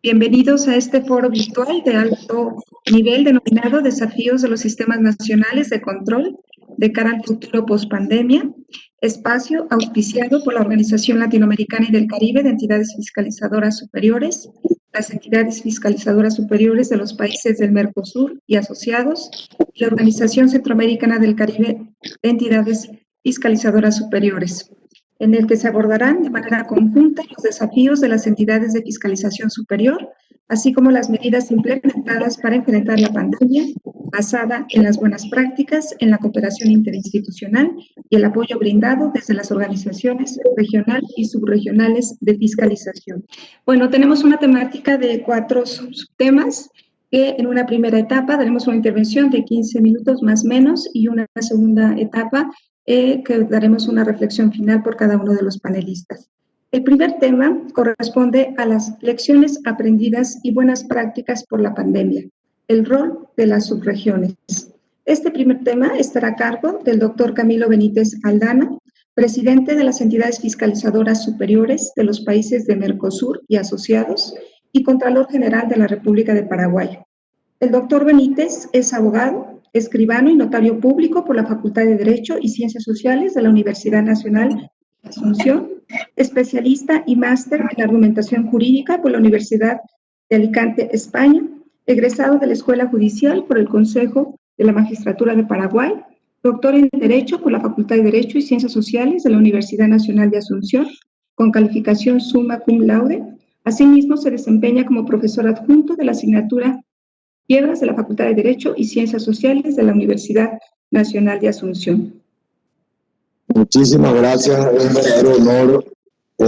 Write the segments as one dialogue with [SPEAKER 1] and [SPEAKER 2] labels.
[SPEAKER 1] Bienvenidos a este foro virtual de alto nivel denominado Desafíos de los Sistemas Nacionales de Control de cara al futuro post-pandemia, espacio auspiciado por la Organización Latinoamericana y del Caribe de Entidades Fiscalizadoras Superiores, las entidades fiscalizadoras superiores de los países del Mercosur y asociados, y la Organización Centroamericana del Caribe de Entidades Fiscalizadoras Superiores, en el que se abordarán de manera conjunta los desafíos de las entidades de fiscalización superior, así como las medidas implementadas para enfrentar la pandemia, basada en las buenas prácticas, en la cooperación interinstitucional y el apoyo brindado desde las organizaciones regional y subregionales de fiscalización. Bueno, tenemos una temática de 4 subtemas, que en una primera etapa daremos una intervención de 15 minutos más o menos y una segunda etapa que daremos una reflexión final por cada uno de los panelistas. El primer tema corresponde a las lecciones aprendidas y buenas prácticas por la pandemia, el rol de las subregiones. Este primer tema estará a cargo del doctor Camilo Benítez Aldana, presidente de las entidades fiscalizadoras superiores de los países de Mercosur y asociados y Contralor General de la República de Paraguay. El doctor Benítez es abogado, escribano y notario público por la Facultad de Derecho y Ciencias Sociales de la Universidad Nacional de Asunción, especialista y máster en argumentación jurídica por la Universidad de Alicante, España, egresado de la Escuela Judicial por el Consejo de la Magistratura de Paraguay, doctor en Derecho por la Facultad de Derecho y Ciencias Sociales de la Universidad Nacional de Asunción, con calificación summa cum laude. Asimismo, se desempeña como profesor adjunto de la asignatura Piedras de la Facultad de Derecho y Ciencias Sociales de la Universidad Nacional de Asunción.
[SPEAKER 2] Muchísimas gracias, es un verdadero honor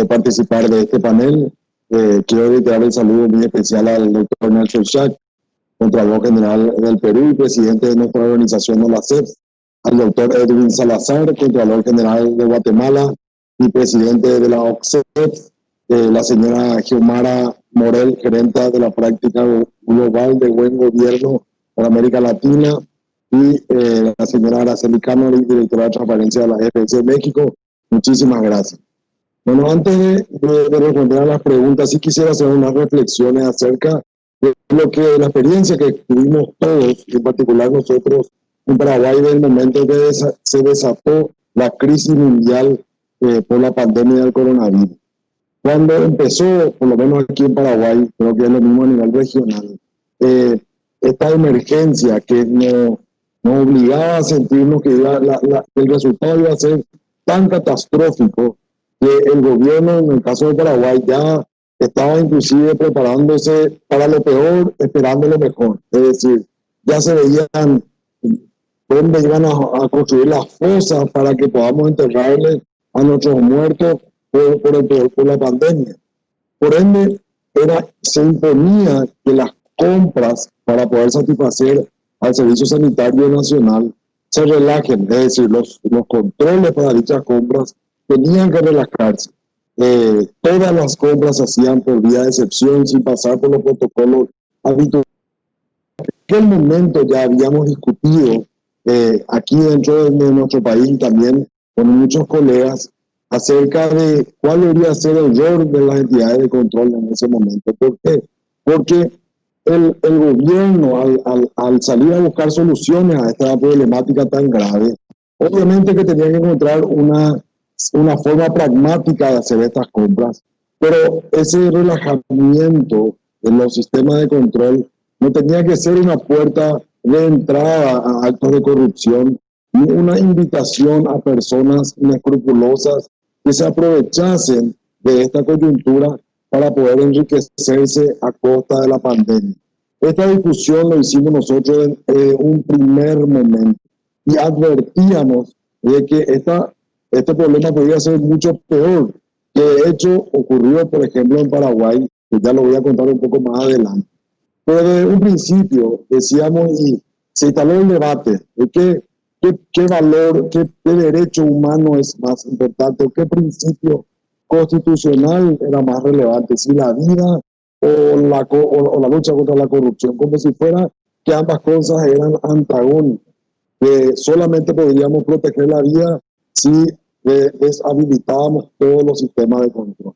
[SPEAKER 2] participar de este panel. Quiero dedicar el saludo muy especial al doctor Nelson Schack, Contralor General del Perú y presidente de nuestra organización de la CEP, al doctor Edwin Salazar, Contralor General de Guatemala y presidente de la OCSEP, la señora Xiomara Morel, gerenta de la práctica global de buen gobierno para América Latina, y la señora Araceli Cano, directora de transparencia de la FS México. Muchísimas gracias. Bueno, antes de responder a las preguntas, sí quisiera hacer unas reflexiones acerca de la experiencia que tuvimos todos, y en particular nosotros en Paraguay, del momento que se desató la crisis mundial por la pandemia del coronavirus. Cuando empezó, por lo menos aquí en Paraguay, creo que es lo mismo a nivel regional, esta emergencia que nos obligaba a sentirnos que el resultado iba a ser tan catastrófico que el gobierno, en el caso de Paraguay, ya estaba inclusive preparándose para lo peor, esperando lo mejor. Es decir, ya se veían dónde iban a construir las fosas para que podamos enterrarle a nuestros muertos por la pandemia. Por ende, se imponía que las compras para poder satisfacer al Servicio Sanitario Nacional se relajen, es decir, los controles para dichas compras tenían que relajarse. Todas las compras se hacían por vía de excepción, sin pasar por los protocolos habituales. En aquel momento ya habíamos discutido aquí dentro de nuestro país también con muchos colegas acerca de cuál debería ser el rol de las entidades de control en ese momento. ¿Por qué? Porque el gobierno, al salir a buscar soluciones a esta problemática tan grave, obviamente que tenía que encontrar una forma pragmática de hacer estas compras, pero ese relajamiento en los sistemas de control no tenía que ser una puerta de entrada a actos de corrupción, ni una invitación a personas inescrupulosas que se aprovechasen de esta coyuntura para poder enriquecerse a costa de la pandemia. Esta discusión lo hicimos nosotros en un primer momento y advertíamos de que este problema podría ser mucho peor, que de hecho ocurrió, por ejemplo, en Paraguay, que ya lo voy a contar un poco más adelante. Pero desde un principio decíamos, y se instaló el debate de qué valor, qué derecho humano es más importante, o qué principio constitucional era más relevante, si la vida o la lucha contra la corrupción, como si fuera que ambas cosas eran antagónicas, que solamente podríamos proteger la vida si deshabilitábamos todos los sistemas de control.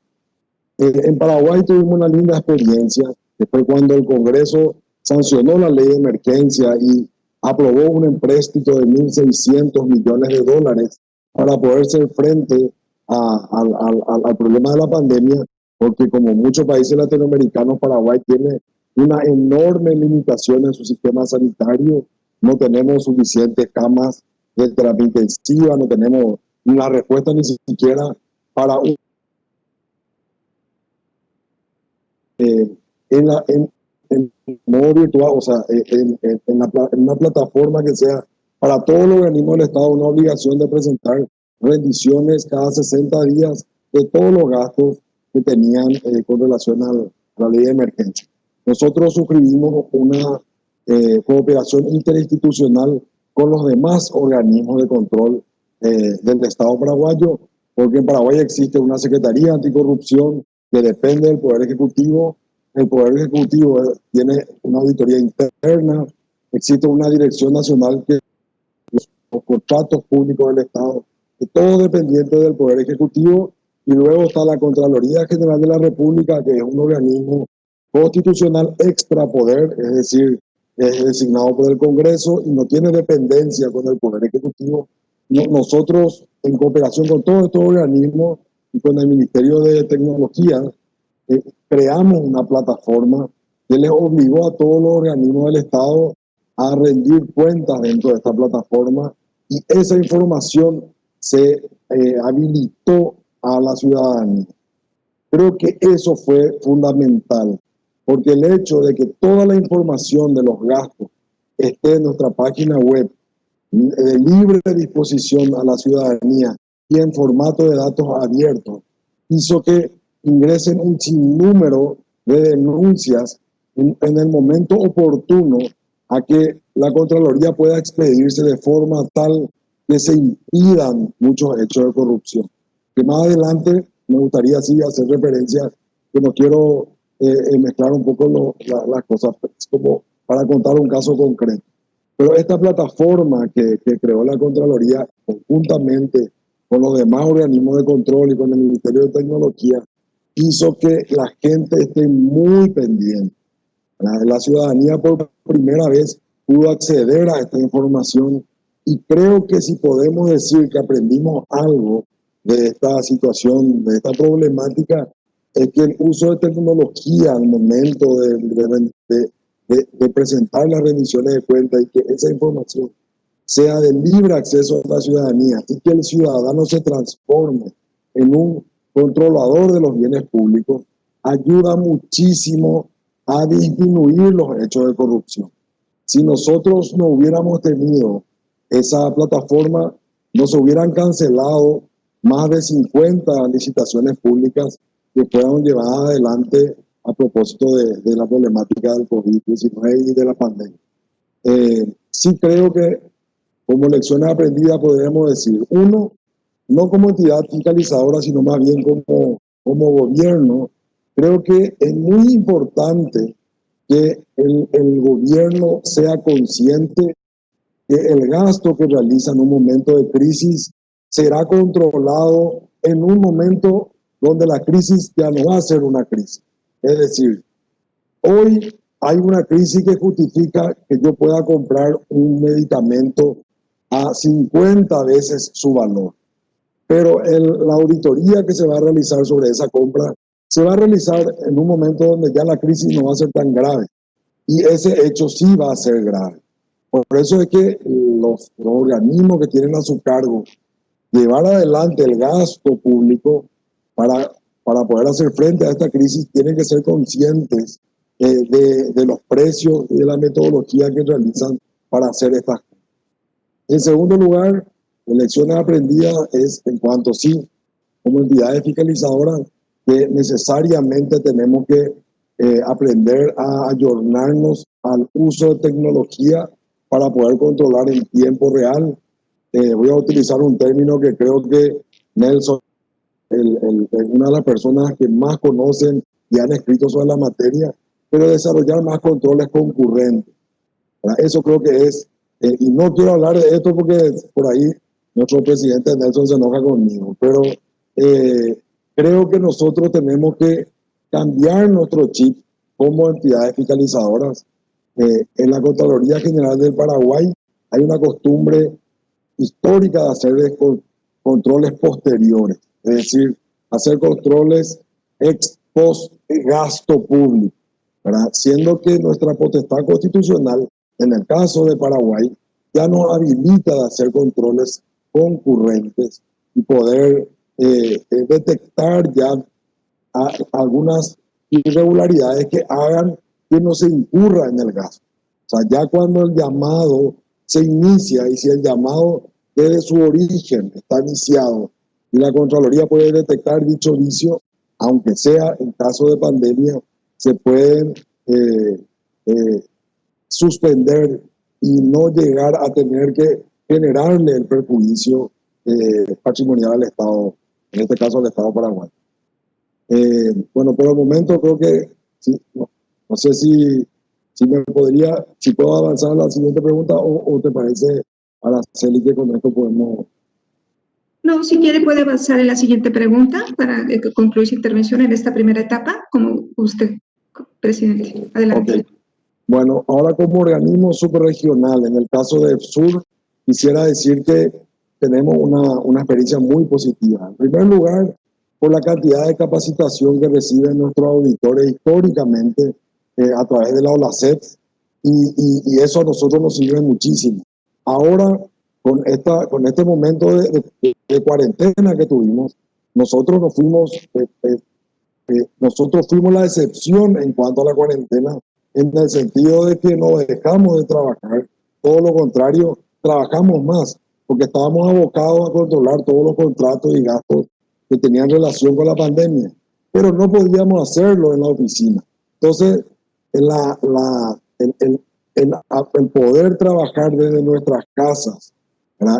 [SPEAKER 2] En Paraguay tuvimos una linda experiencia que fue cuando el Congreso sancionó la ley de emergencia y aprobó un empréstito de 1.600 millones de dólares para poder hacer frente al problema de la pandemia, porque como muchos países latinoamericanos, Paraguay tiene una enorme limitación en su sistema sanitario. No tenemos suficientes camas de terapia intensiva, no tenemos la respuesta ni siquiera para un... en modo virtual, o sea, en una plataforma que sea para todos los organismos del Estado una obligación de presentar rendiciones cada 60 días de todos los gastos que tenían con relación a la ley de emergencia. Nosotros suscribimos una cooperación interinstitucional con los demás organismos de control del Estado paraguayo, porque en Paraguay existe una Secretaría Anticorrupción que depende del Poder Ejecutivo. El Poder Ejecutivo tiene una auditoría interna, existe una Dirección Nacional que los contratos públicos del Estado, que todo dependiente del Poder Ejecutivo, y luego está la Contraloría General de la República, que es un organismo constitucional extrapoder, es decir, es designado por el Congreso y no tiene dependencia con el Poder Ejecutivo. Nosotros, en cooperación con todos estos organismos y con el Ministerio de Tecnología, creamos una plataforma que les obligó a todos los organismos del Estado a rendir cuentas dentro de esta plataforma, y esa información se habilitó a la ciudadanía. Creo que eso fue fundamental, porque el hecho de que toda la información de los gastos esté en nuestra página web, de libre disposición a la ciudadanía y en formato de datos abiertos, hizo que ingresen un sinnúmero de denuncias en el momento oportuno a que la Contraloría pueda expedirse de forma tal que se impidan muchos hechos de corrupción. Que más adelante me gustaría así hacer referencia, que no quiero mezclar un poco las cosas, como para contar un caso concreto. Pero esta plataforma que creó la Contraloría conjuntamente con los demás organismos de control y con el Ministerio de Tecnología hizo que la gente esté muy pendiente. La ciudadanía por primera vez pudo acceder a esta información, y creo que si podemos decir que aprendimos algo de esta situación, de esta problemática, es que el uso de tecnología al momento de presentar las rendiciones de cuentas, y que esa información sea de libre acceso a la ciudadanía y que el ciudadano se transforme en un controlador de los bienes públicos, ayuda muchísimo a disminuir los hechos de corrupción. Si nosotros no hubiéramos tenido esa plataforma, nos hubieran cancelado más de 50 licitaciones públicas que fueron llevadas adelante a propósito de la problemática del COVID-19 y de la pandemia. Sí creo que como lecciones aprendidas podríamos decir, uno, no como entidad fiscalizadora, sino más bien como gobierno, creo que es muy importante que el gobierno sea consciente que el gasto que realiza en un momento de crisis será controlado en un momento donde la crisis ya no va a ser una crisis. Es decir, hoy hay una crisis que justifica que yo pueda comprar un medicamento a 50 veces su valor. Pero la auditoría que se va a realizar sobre esa compra se va a realizar en un momento donde ya la crisis no va a ser tan grave. Y ese hecho sí va a ser grave. Por eso es que los organismos que tienen a su cargo llevar adelante el gasto público para poder hacer frente a esta crisis tienen que ser conscientes de los precios y de la metodología que realizan para hacer estas cosas. En segundo lugar, lecciones aprendidas es en cuanto sí, como entidades fiscalizadoras, que necesariamente tenemos que aprender a ayornarnos al uso de tecnología para poder controlar en tiempo real. Voy a utilizar un término que creo que Nelson una de las personas que más conocen y han escrito sobre la materia, pero desarrollar más controles concurrentes. Eso creo que es, y no quiero hablar de esto porque por ahí nuestro presidente Nelson se enoja conmigo, pero creo que nosotros tenemos que cambiar nuestro chip como entidades fiscalizadoras. En la Contraloría General del Paraguay hay una costumbre histórica de hacer controles posteriores, es decir, hacer controles ex post gasto público, ¿verdad? Siendo que nuestra potestad constitucional, en el caso de Paraguay, ya nos habilita de hacer controles concurrentes y poder detectar ya algunas irregularidades que hagan que no se incurra en el gasto. O sea, ya cuando el llamado se inicia y si el llamado desde su origen está iniciado y la Contraloría puede detectar dicho vicio, aunque sea en caso de pandemia, se pueden suspender y no llegar a tener que generarle el perjuicio patrimonial al Estado, en este caso al Estado paraguayo. Bueno, por el momento creo que, sí, no sé si puedo avanzar a la siguiente pregunta o te parece, Araceli, que con esto podemos...
[SPEAKER 1] No, si quiere puede avanzar en la siguiente pregunta para concluir su intervención en esta primera etapa, como usted, presidente. Adelante.
[SPEAKER 2] Okay. Bueno, ahora como organismo subregional, en el caso de EFSUR, quisiera decir que tenemos una experiencia muy positiva. En primer lugar, por la cantidad de capacitación que reciben nuestros auditores históricamente a través de la OLACEP, y eso a nosotros nos sirve muchísimo. Ahora, con este momento de cuarentena que tuvimos, nosotros fuimos la excepción en cuanto a la cuarentena, en el sentido de que no dejamos de trabajar, todo lo contrario, trabajamos más, porque estábamos abocados a controlar todos los contratos y gastos que tenían relación con la pandemia, pero no podíamos hacerlo en la oficina. Entonces, el poder trabajar desde nuestras casas, ¿verdad?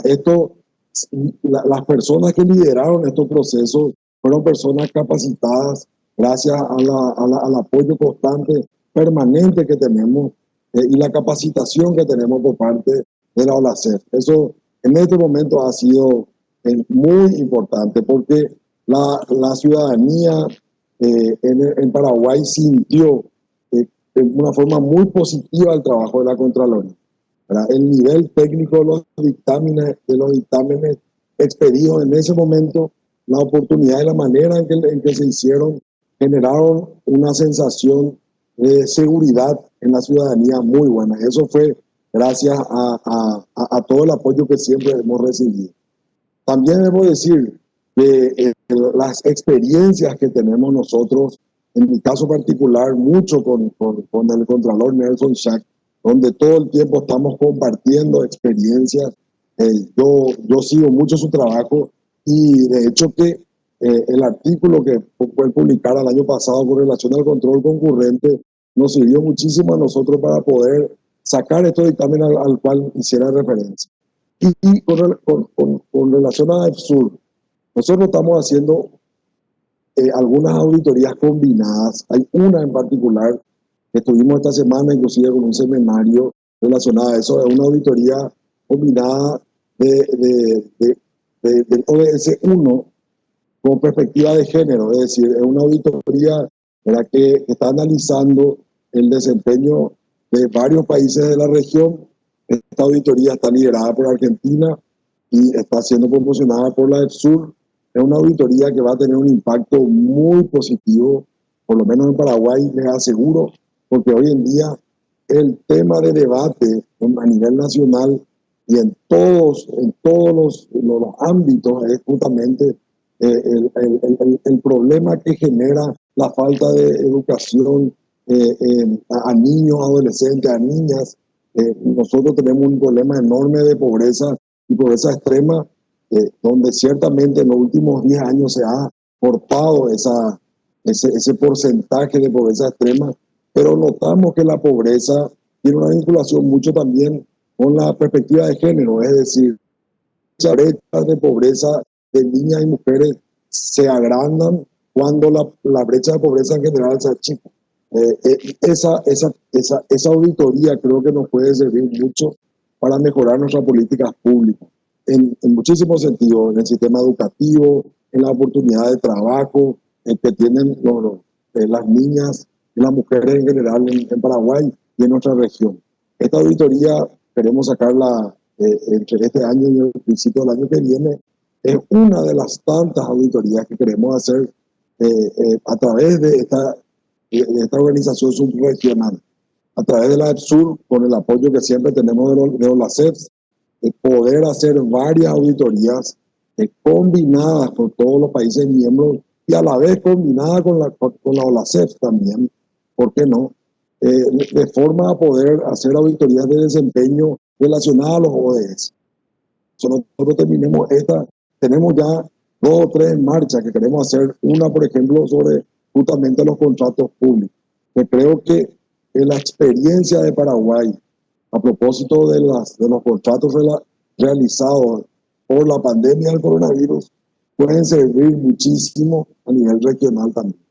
[SPEAKER 2] Las personas que lideraron estos procesos fueron personas capacitadas gracias al apoyo constante, permanente que tenemos y la capacitación que tenemos por parte de la OLACEF. Eso en este momento ha sido muy importante porque la ciudadanía en Paraguay sintió de una forma muy positiva el trabajo de la Contraloría. ¿Verdad? El nivel técnico de los dictámenes expedidos en ese momento, la oportunidad y la manera en que se hicieron, generaron una sensación de seguridad en la ciudadanía muy buena. Eso fue gracias a todo el apoyo que siempre hemos recibido. También debo decir que las experiencias que tenemos nosotros, en mi caso particular, mucho con el Contralor Nelson Schack, donde todo el tiempo estamos compartiendo experiencias. Yo sigo mucho su trabajo y de hecho que el artículo que fue publicado el año pasado con relación al control concurrente nos sirvió muchísimo a nosotros para poder sacar estos dictámenes al cual hiciera referencia. Y con relación a EFSUR, nosotros estamos haciendo algunas auditorías combinadas. Hay una en particular que tuvimos esta semana, inclusive con un seminario relacionado a eso. Es una auditoría combinada del ODS 1 con perspectiva de género. Es decir, es una auditoría que está analizando el desempeño de varios países de la región. Esta auditoría está liderada por Argentina y está siendo promocionada por la EFSUR. Es una auditoría que va a tener un impacto muy positivo, por lo menos en Paraguay, les aseguro, porque hoy en día el tema de debate a nivel nacional y en todos los ámbitos es justamente el problema que genera la falta de educación a niños, adolescentes, a niñas. Nosotros tenemos un problema enorme de pobreza y pobreza extrema, donde ciertamente en los últimos 10 años se ha cortado ese porcentaje de pobreza extrema, pero notamos que la pobreza tiene una vinculación mucho también con la perspectiva de género, es decir, las brechas de pobreza de niñas y mujeres se agrandan cuando la brecha de pobreza en general se achica. Esa auditoría creo que nos puede servir mucho para mejorar nuestras políticas públicas en muchísimos sentidos, en el sistema educativo, en la oportunidad de trabajo que tienen las niñas y las mujeres en general en Paraguay y en nuestra región. Esta auditoría queremos sacarla entre este año y el principio del año que viene. Es una de las tantas auditorías que queremos hacer a través de esta organización subregional, a través de la EPSUR, con el apoyo que siempre tenemos de OLACEF, de poder hacer varias auditorías combinadas con todos los países miembros y a la vez combinadas con la OLACEF también, ¿por qué no? De forma a poder hacer auditorías de desempeño relacionadas a los ODS. Nosotros tenemos ya 2 o 3 en marcha que queremos hacer. Una, por ejemplo, sobre justamente los contratos públicos. Que creo que la experiencia de Paraguay a propósito de los contratos realizados por la pandemia del coronavirus pueden servir muchísimo a nivel regional también.